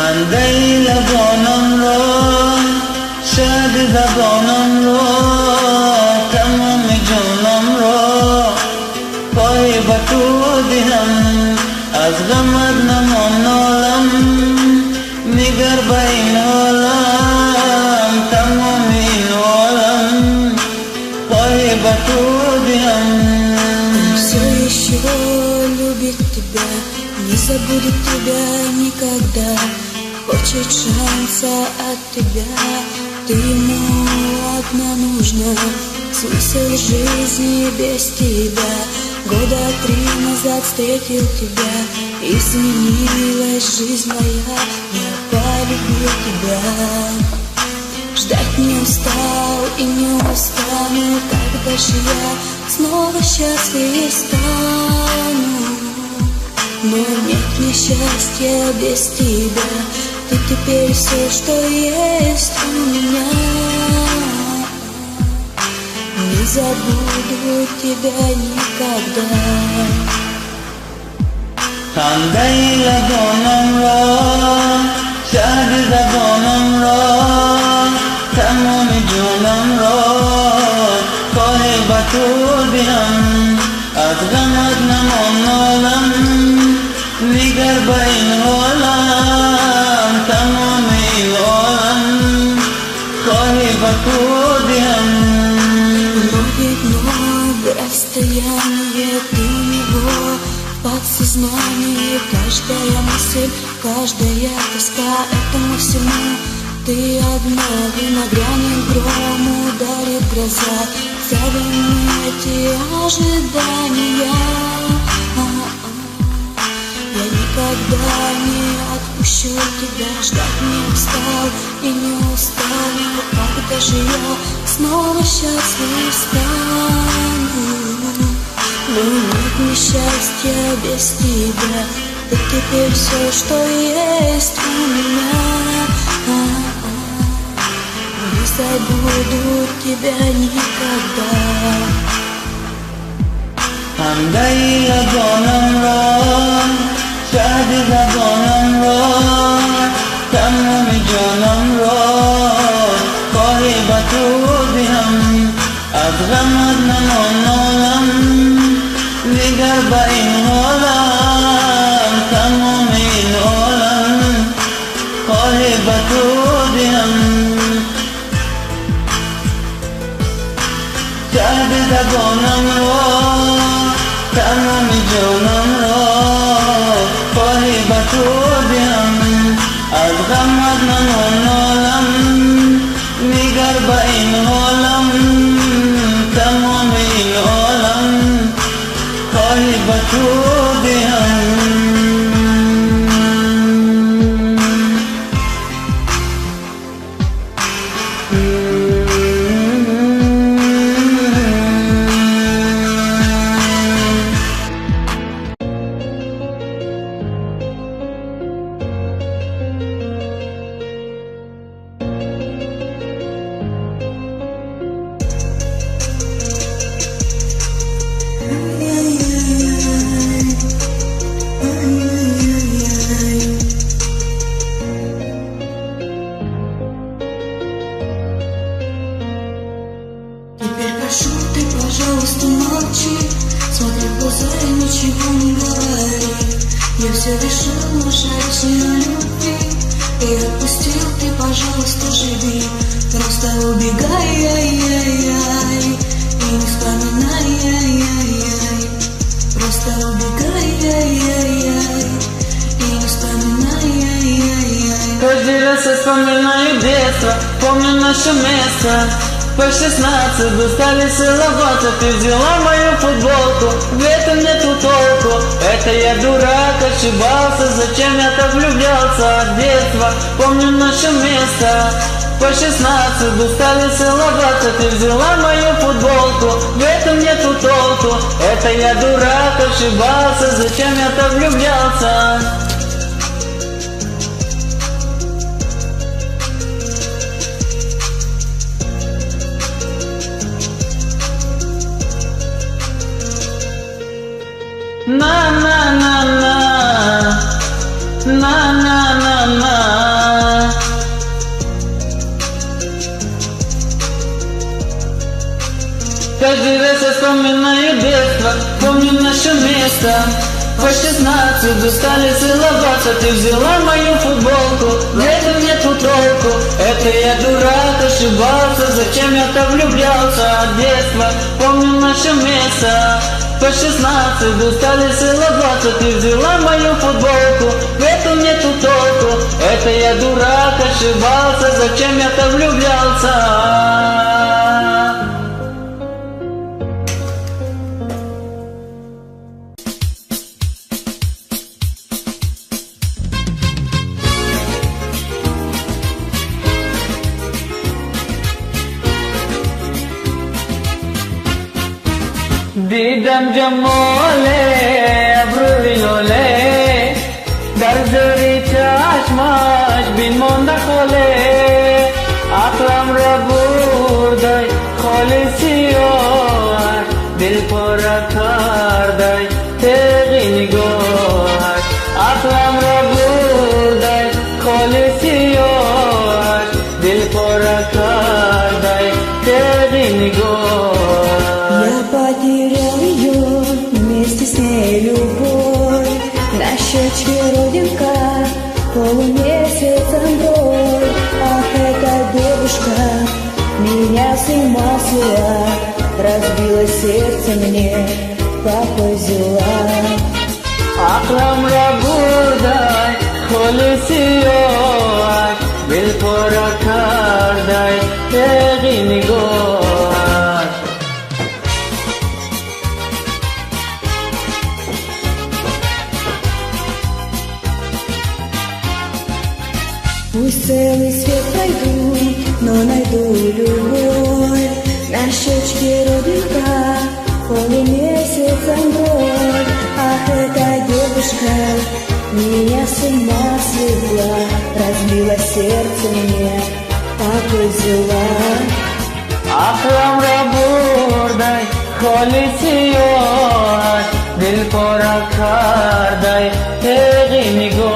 Andai labonam ro, shad zabonam ro, tamam junam ro, koi batu dinam, az gamad namon olam, migar bain olam, tamam olam, koi batu dinam. Все еще любит тебя, не забудет тебя никогда. Хочет шанса от тебя, ты ему одна нужна. Смысл жизни без тебя. Года 3 назад встретил тебя, изменилась жизнь моя, я полюбил тебя. Ждать не устал и не устану, когда же я снова счастлив стану. Но нет мне счастья без тебя, ты теперь все, что есть у меня. Не забуду тебя никогда. Andai labonam ro, shad zabonam ro, tamam junam ro, koi batu dinam, az gamad namon olam, migar bain olam, tamam olam, koi batu dinam. Много расстояние, ты у него в подсознании. Каждая мысль, каждая тоска этому всему. Ты одна, и на грани грому ударит гроза. Царим эти ожидания. Я никогда не отпущу тебя, ждать не устал и не устану. Когда же я снова счастлив стану? Но нет мне счастья без тебя, ты теперь все, что есть у меня. Не забуду тебя никогда. Andai labonam ro, shad zabonam ro, tamam junam ro, koi batu dinam, az gamad namon olam, migar bain olam, tamam olam, koi batu dinam. Shad zabonam ro, tamam junam ro, koi batu dinam, az gamad namon olam, migar bain olam, tamam olam, koi batu dinam. Теперь прошу, ты, пожалуйста, молчи, смотри в глаза и ничего не говори. Я все решил, мешать на любви, и отпустил, ты, пожалуйста, живи. Просто убегай, ай-яй-яй, и не вспоминай, ай-яй-яй. Просто убегай, ай-яй-яй, и не вспоминай, ай-яй-яй. Каждый раз я вспоминаю детство, помню наше место. По 16 достали целоваться, ты взяла мою футболку, в этом нету толку. Это я дурак, ошибался, зачем я так влюблялся от детства. Помню наше место. По 16 достали целоваться, ты взяла мою футболку, в этом нету толку. Это я дурак, ошибался, зачем я так влюблялся. Na na na na, na na na na. Каждый раз я вспоминаю детство, помню наше место. По 16 стали целоваться, ты взяла мою футболку, в этом нету толку. Это я дурак, ошибался, зачем я так влюблялся от детства. Помню наше место. По 16 стали целоваться, ты взяла мою футболку, в этом нету толку. Это я дурак, ошибался, зачем я так влюблялся. Didam jamole abruvilole darzori chashmash bin monda khole akram raburdai kholisiyo dil porakardai teginigo akram raburdai kholisiyo dil porakardai teginigo. Я потерял ее, вместе с ней любовь. На щечке родинка, полумесяцем бровь. Ах, эта девушка меня с ума свела, разбила сердце мне, папа взяла. Акрам рабурдай, холисиyo, bil porakardai, teginigo. Пусть целый свет пройду, но найду любовь. На щечке родинка, полумесяцем боль. Ах, эта девушка меня с ума свела, разбила сердце мне, папа взяла. Акрам рабурдай, холисиyo, dil porakardai, teginigo.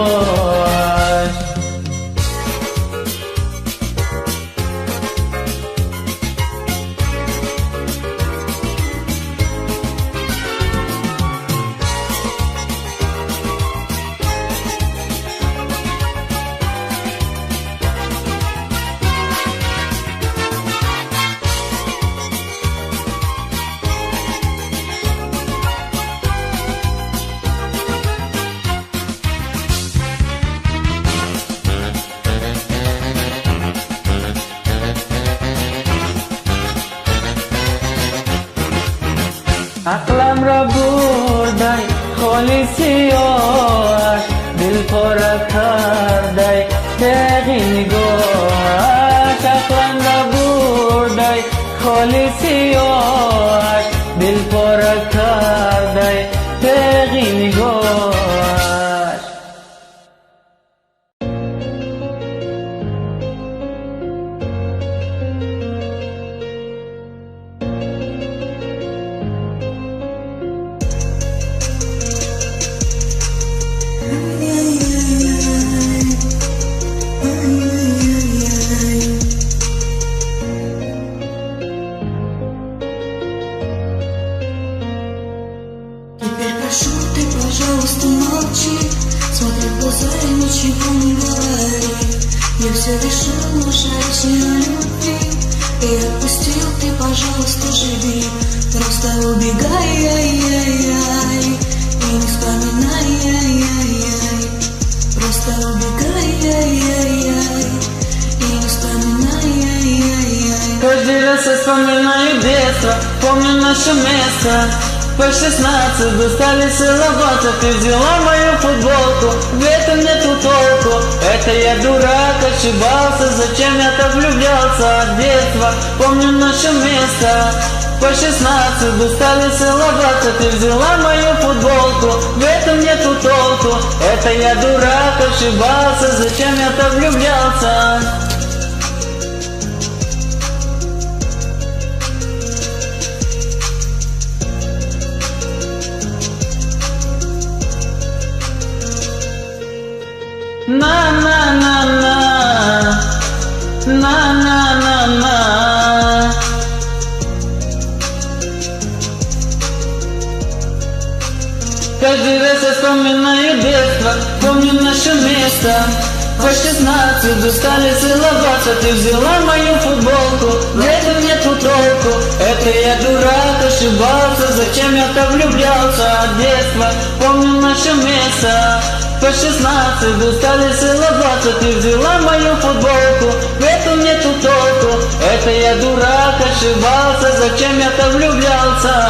Aklam raburdai, kholisiyo, dil porakardai, teginigo. Aklam raburdai, kholisiyo, dil porakardai, teginigo. Теперь прошу, ты, пожалуйста, молчи, смотри в глаза и ничего не говори. Я все решил, мешать на любви, и отпустил, ты, пожалуйста, живи. Просто убегай, ай-яй-яй, и не вспоминай, ай-яй-яй. Просто убегай, ай-яй-яй, и не вспоминай, ай-яй-яй. Каждый раз я вспоминаю детство, помню наше место. По 16 стали целоваться, ты взяла мою футболку, в этом нету толку. Это я дурак, ошибался, зачем я так влюблялся от детства. Помню наше место. По 16 стали целоваться, ты взяла мою футболку, в этом нету толку. Это я дурак, ошибался, зачем я так влюблялся. На-на-на-на, на-на-на-на. Каждый раз я вспоминаю детство, помню наше место. По 16 устали целоваться, ты взяла мою футболку, в этом нету толку. Это я дурак, ошибался, зачем я-то влюблялся от детства. Помню наше место. По 16 устали целоваться, ты взяла мою футболку, в этом нету толку. Это я дурак, ошибался, зачем я-то влюблялся.